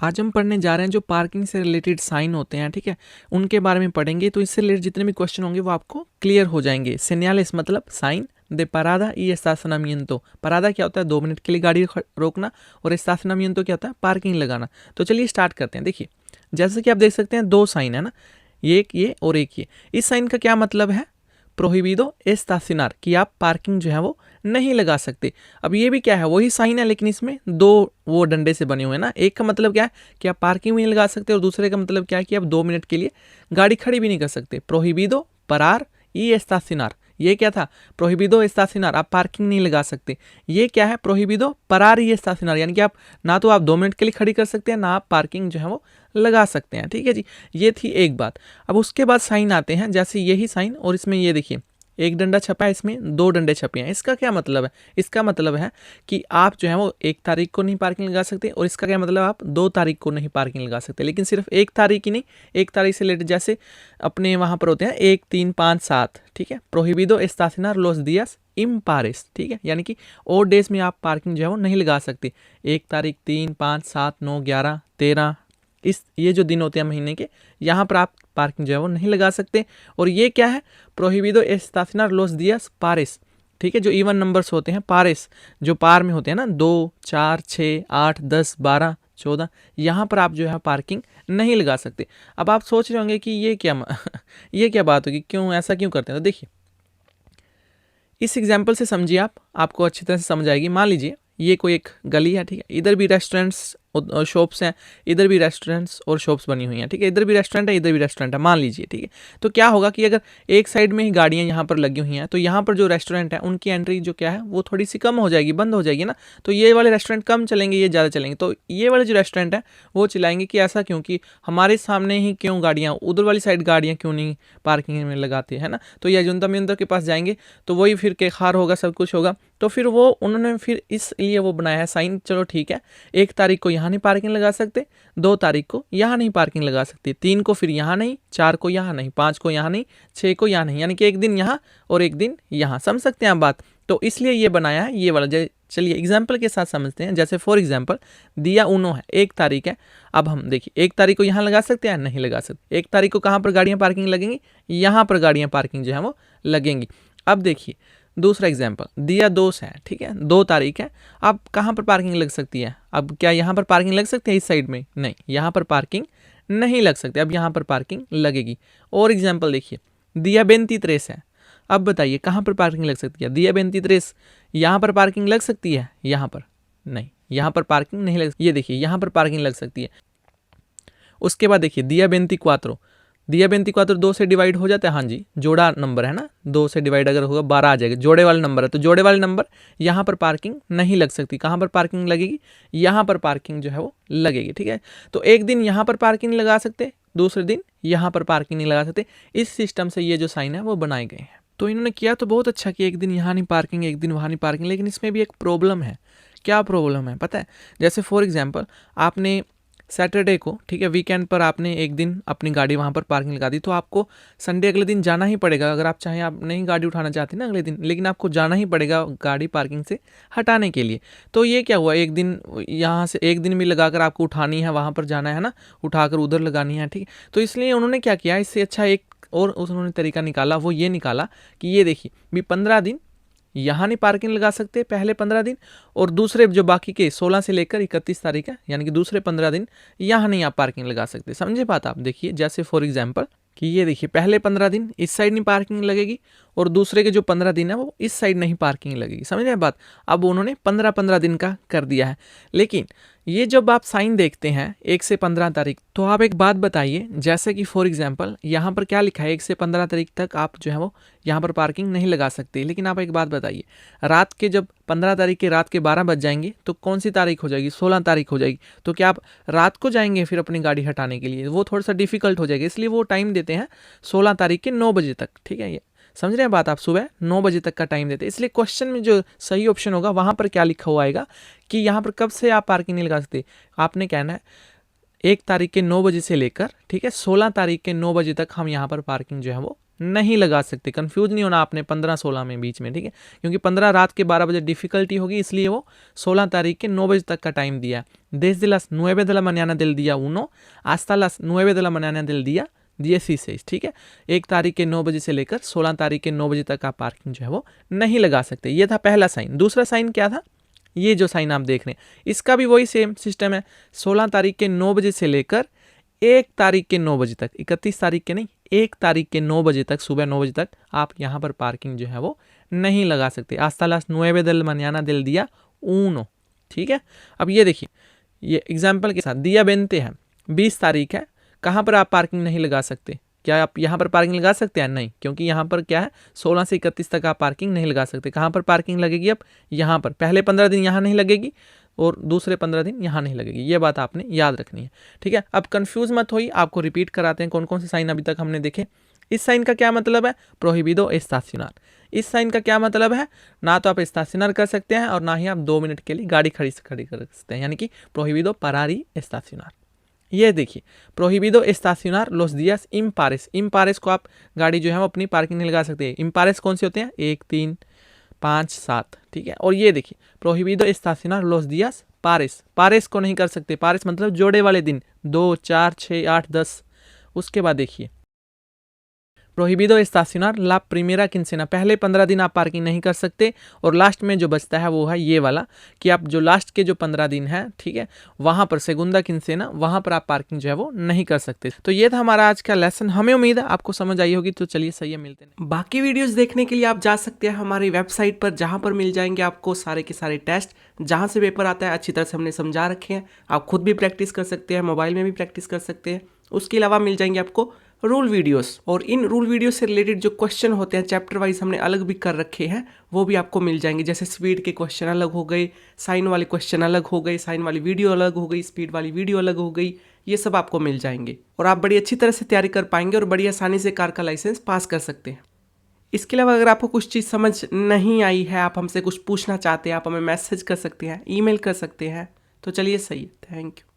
आज हम पढ़ने जा रहे हैं जो पार्किंग से रिलेटेड साइन होते हैं, ठीक है, उनके बारे में पढ़ेंगे। तो इससे रिलेटेड जितने भी क्वेश्चन होंगे वो आपको क्लियर हो जाएंगे। सेन्यालिस मतलब साइन, दे परादा y estacionamiento। परादा क्या होता है? 2 मिनट के लिए गाड़ी रोकना, और estacionamiento क्या होता है? पार्किंग लगाना। तो चलिए स्टार्ट करते हैं। देखिए जैसे कि आप देख सकते हैं 2 साइन है ना, एक ये और एक ये। इस साइन का क्या मतलब है? प्रोहिबिदो एस्तासिनार, कि आप पार्किंग जो है वो नहीं लगा सकते। अब ये भी क्या है? वही साइन है, लेकिन इसमें 2 वो डंडे से बने हुए हैं ना। एक का मतलब क्या है कि आप पार्किंग भी नहीं लगा सकते, और दूसरे का मतलब क्या है कि आप 2 मिनट के लिए गाड़ी खड़ी भी नहीं कर सकते। प्रोहिबिदो परार ई एस्तासिनार, ये क्या था? प्रोहिबिदो एस्तासिनार, आप पार्किंग नहीं लगा सकते। ये क्या है? प्रोहिबिदो परार ई एस्तासिनार, यानी कि आप ना तो आप 2 मिनट के लिए खड़ी कर सकते हैं, ना आप पार्किंग जो है वो लगा सकते हैं। ठीक है जी, ये थी एक बात। अब उसके बाद साइन आते हैं, जैसे यही साइन, और इसमें ये देखिए एक डंडा छपा है, इसमें 2 डंडे छपे हैं। इसका क्या मतलब है? इसका मतलब है कि आप जो है वो 1 तारीख को नहीं पार्किंग लगा सकते, और इसका क्या मतलब? आप 2 तारीख को नहीं पार्किंग लगा सकते। लेकिन सिर्फ 1 तारीख ही नहीं, 1 तारीख से रिलेटेड जैसे अपने वहाँ पर होते हैं 1, 3, 5, 7, ठीक है। प्रोहिबिदो एस्तासिनार लोस दियास इम्पारेस, ठीक है, यानी कि और डेज में आप पार्किंग जो है वो नहीं लगा सकते। 1 तारीख, 3, 5, 7, 9, 11, 13, इस ये जो दिन होते हैं महीने के, यहाँ पर आप पार्किंग जो है वो नहीं लगा सकते। और ये क्या है? प्रोहिबिदो एस्तासिनार लोस दियास पारेस, ठीक है, जो इवन नंबर्स होते हैं पारेस, जो पार में होते हैं ना, 2, 4, 6, 8, 10, 12, 14, यहाँ पर आप जो है पार्किंग नहीं लगा सकते। अब आप सोच रहे होंगे कि ये क्या ये क्या बात होगी, क्यों ऐसा क्यों करते हैं? तो देखिए इस एग्जाम्पल से समझिए, आपको अच्छी तरह से समझ आएगी। मान लीजिए ये कोई एक गली है, ठीक है, इधर भी रेस्टोरेंट्स और शॉप्स हैं, इधर भी रेस्टोरेंट्स और शॉप्स बनी हुई हैं, ठीक है, इधर भी रेस्टोरेंट है, इधर भी रेस्टोरेंट है, मान लीजिए, ठीक है। तो क्या होगा कि अगर एक साइड में ही गाड़ियाँ यहाँ पर लगी हुई हैं, तो यहाँ पर जो रेस्टोरेंट है उनकी एंट्री जो क्या है वो थोड़ी सी कम हो जाएगी, बंद हो जाएगी ना। तो ये वाले रेस्टोरेंट कम चलेंगे, ये ज़्यादा चलेंगे। तो ये वाले जो रेस्टोरेंट है वो चलाएंगे कि ऐसा क्यों, कि हमारे सामने ही क्यों गाड़ियाँ, उधर वाली साइड गाड़ियाँ क्यों नहीं पार्किंग में लगाते हैं ना। तो ये अजंता मियंतर के पास जाएंगे, तो वही फिर के खार होगा, सब कुछ होगा। तो फिर वो उन्होंने फिर इसलिए वो बनाया है साइन, चलो ठीक है, 1 तारीख को यहाँ नहीं पार्किंग लगा सकते, 2 तारीख को यहाँ नहीं पार्किंग लगा सकते, 3 को फिर यहाँ नहीं, 4 को यहाँ नहीं, 5 को यहाँ नहीं, 6 को यहाँ नहीं, यानी कि एक दिन यहाँ और एक दिन यहाँ। समझ सकते हैं आप बात? तो इसलिए ये बनाया है ये वाला। चलिए एग्जाम्पल के साथ समझते हैं। जैसे फॉर एग्जाम्पल दिया उनो है, 1 तारीख है। अब हम देखिए 1 तारीख को यहाँ लगा सकते हैं? नहीं लगा सकते। 1 तारीख को कहाँ पर गाड़ियाँ पार्किंग लगेंगी? यहाँ पर गाड़ियाँ पार्किंग जो है वो लगेंगी। अब देखिए दूसरा एग्जाम्पल, दिया 2 है, ठीक है, 2 तारीख है। अब कहाँ पर पार्किंग लग सकती है? अब क्या यहाँ पर पार्किंग लग सकती है इस साइड में? नहीं, यहाँ पर पार्किंग नहीं लग सकती। अब यहाँ पर पार्किंग लगेगी। और एग्जाम्पल देखिए, दिया 23 है। अब बताइए कहाँ पर पार्किंग लग सकती है? दिया 23, यहाँ पर पार्किंग लग सकती है? यहाँ पर नहीं, यहाँ पर पार्किंग नहीं लग। ये देखिए यहाँ पर पार्किंग लग सकती है। उसके बाद देखिए दिया 24, दिया 24 2 से डिवाइड हो जाता है। हाँ जी, जोड़ा नंबर है ना, 2 से डिवाइड अगर होगा 12 आ जाएगा, जोड़े वाले नंबर है। तो जोड़े वाले नंबर यहाँ पर पार्किंग नहीं लग सकती। कहाँ पर पार्किंग लगेगी? यहाँ पर पार्किंग जो है वो लगेगी, ठीक है। तो एक दिन यहाँ पर पार्किंग लगा सकते, दूसरे दिन यहाँ पर पार्किंग नहीं लगा सकते। इस सिस्टम से ये जो साइन है वो बनाए गए हैं। तो इन्होंने किया तो बहुत अच्छा कि एक दिन यहाँ नहीं पार्किंग, एक दिन वहाँ नहीं पार्किंग, लेकिन इसमें भी एक प्रॉब्लम है। क्या प्रॉब्लम है पता है? जैसे फॉर एग्जाम्पल आपने सैटरडे को, ठीक है, वीकेंड पर आपने एक दिन अपनी गाड़ी वहाँ पर पार्किंग लगा दी, तो आपको संडे अगले दिन जाना ही पड़ेगा। अगर आप चाहें, आप नहीं गाड़ी उठाना चाहते ना अगले दिन, लेकिन आपको जाना ही पड़ेगा गाड़ी पार्किंग से हटाने के लिए। तो ये क्या हुआ, एक दिन यहाँ से एक दिन भी लगाकर आपको उठानी है, वहाँ पर जाना है ना, उठाकर उधर लगानी है, ठीक है। तो इसलिए उन्होंने क्या किया, इससे अच्छा एक और उन्होंने तरीका निकाला। वो ये निकाला कि ये देखिए भी 15 दिन यहाँ नहीं पार्किंग लगा सकते पहले 15 दिन, और दूसरे जो बाकी के 16 से लेकर 31 तारीख है, यानी कि दूसरे 15 दिन यहाँ नहीं आप पार्किंग लगा सकते। समझे बात आप? देखिए जैसे फॉर एग्जांपल कि ये देखिए पहले 15 दिन इस साइड नहीं पार्किंग लगेगी, और दूसरे के जो 15 दिन है वो इस साइड नहीं पार्किंग लगेगी। समझ रहे हैं बात? अब उन्होंने 15-15 दिन का कर दिया है। लेकिन ये जब आप साइन देखते हैं 1 से 15 तारीख, तो आप एक बात बताइए, जैसे कि फॉर एग्जांपल यहाँ पर क्या लिखा है, 1 से 15 तारीख तक आप जो है वो यहाँ पर पार्किंग नहीं लगा सकते। लेकिन आप एक बात बताइए, रात के जब 15 तारीख के रात के 12 बज जाएंगे तो कौन सी तारीख हो जाएगी? 16 तारीख हो जाएगी। तो क्या आप रात को जाएंगे फिर अपनी गाड़ी हटाने के लिए? वो थोड़ा सा डिफिकल्ट हो जाएगा। इसलिए वो टाइम देते हैं 16 तारीख के 9 बजे तक, ठीक है। ये समझ रहे हैं बात आप? सुबह 9 बजे तक का टाइम देते हैं। इसलिए क्वेश्चन में जो सही ऑप्शन होगा वहाँ पर क्या लिखा हुआ आएगा कि यहाँ पर कब से आप पार्किंग नहीं लगा सकते। आपने कहना है 1 तारीख के 9 बजे से लेकर, ठीक है, 16 तारीख के 9 बजे तक हम यहाँ पर पार्किंग जो है वो नहीं लगा सकते। कंफ्यूज नहीं होना आपने 15-16 में बीच में, ठीक है, क्योंकि 15 रात के 12 बजे डिफिकल्टी होगी, इसलिए वो 16 तारीख के 9 बजे तक का टाइम दिया है। desde las 9 de la mañana del día 1 hasta las 9 de la mañana del día 16, ठीक है, 1 तारीख के 9 बजे से लेकर 16 तारीख के 9 बजे तक आप पार्किंग जो है वो नहीं लगा सकते। ये था पहला साइन। दूसरा साइन क्या था, ये जो साइन आप देख रहे हैं इसका भी वही सेम सिस्टम है। 16 तारीख के 9 बजे से लेकर 1 तारीख के 9 बजे तक, 31 तारीख के नहीं, 1 तारीख के 9 बजे तक, सुबह 9 बजे तक आप यहाँ पर पार्किंग जो है वो नहीं लगा सकते। hasta las 9 de la mañana del día 1, ठीक है। अब ये देखिए, ये एग्जाम्पल के साथ दिया बेनते हैं, 20 तारीख है, कहाँ पर आप पार्किंग नहीं लगा सकते? क्या आप यहाँ पर पार्किंग लगा सकते हैं? नहीं, क्योंकि यहाँ पर क्या है, 16 से 31 तक आप पार्किंग नहीं लगा सकते। कहाँ पर पार्किंग लगेगी? अब यहाँ पर पहले 15 दिन यहाँ नहीं लगेगी और दूसरे 15 दिन यहाँ नहीं लगेगी। ये बात आपने याद रखनी है, ठीक है। अब कंफ्यूज मत होइए, आपको रिपीट कराते हैं कौन कौन से साइन अभी तक हमने देखे। इस साइन का क्या मतलब है? प्रोहिबिदो एस्तासियोनार। इस साइन का क्या मतलब है? ना तो आप एस्तासियोनार कर सकते हैं और ना ही आप 2 मिनट के लिए गाड़ी खड़ी कर सकते हैं, यानी कि प्रोहिबिदो परारी एस्तासियोनार। ये देखिए, प्रोहिबिदो एस्तासियोनार लोस दियास इम्पारेस। इम्पारेस को आप गाड़ी जो है वो अपनी पार्किंग नहीं लगा सकते। इम्पारेस कौन से होते हैं? 1, 3, 5, 7, ठीक है। और ये देखिए, प्रोहिबिदो एस्तासियोनार लोस दियास पारेस। पारेस को नहीं कर सकते। पारेस मतलब जोड़े वाले दिन, 2, 4, 6, 8, 10। उसके बाद देखिए, प्रोहिबिदो एस्तासियोनार ला प्रीमेरा किंसेना, पहले 15 दिन आप पार्किंग नहीं कर सकते। और लास्ट में जो बचता है वो है ये वाला, कि आप जो लास्ट के जो 15 दिन है, ठीक है, वहाँ पर सेगुंदा किंसेना, वहाँ पर आप पार्किंग जो है वो नहीं कर सकते। तो ये था हमारा आज का लेसन। हमें उम्मीद है आपको समझ आई होगी। तो चलिए सही है, मिलते हैं। बाकी वीडियोस देखने के लिए आप जा सकते हैं हमारी वेबसाइट पर, जहाँ पर मिल जाएंगे आपको सारे के सारे टेस्ट, जहाँ से पेपर आता है अच्छी तरह से हमने समझा रखे हैं। आप खुद भी प्रैक्टिस कर सकते हैं, मोबाइल में भी प्रैक्टिस कर सकते हैं। उसके अलावा मिल जाएंगे आपको रूल वीडियोस, और इन रूल वीडियो से रिलेटेड जो क्वेश्चन होते हैं चैप्टर वाइज हमने अलग भी कर रखे हैं, वो भी आपको मिल जाएंगे। जैसे स्पीड के क्वेश्चन अलग हो गए, साइन वाले क्वेश्चन अलग हो गए, साइन वाली वीडियो अलग हो गई, स्पीड वाली वीडियो अलग हो गई, ये सब आपको मिल जाएंगे और आप बड़ी अच्छी तरह से तैयारी कर पाएंगे और बड़ी आसानी से कार का लाइसेंस पास कर सकते हैं। इसके अलावा अगर आपको कुछ चीज़ समझ नहीं आई है, आप हमसे कुछ पूछना चाहते हैं, आप हमें मैसेज कर सकते हैं, ईमेल कर सकते हैं। तो चलिए सही है, थैंक यू।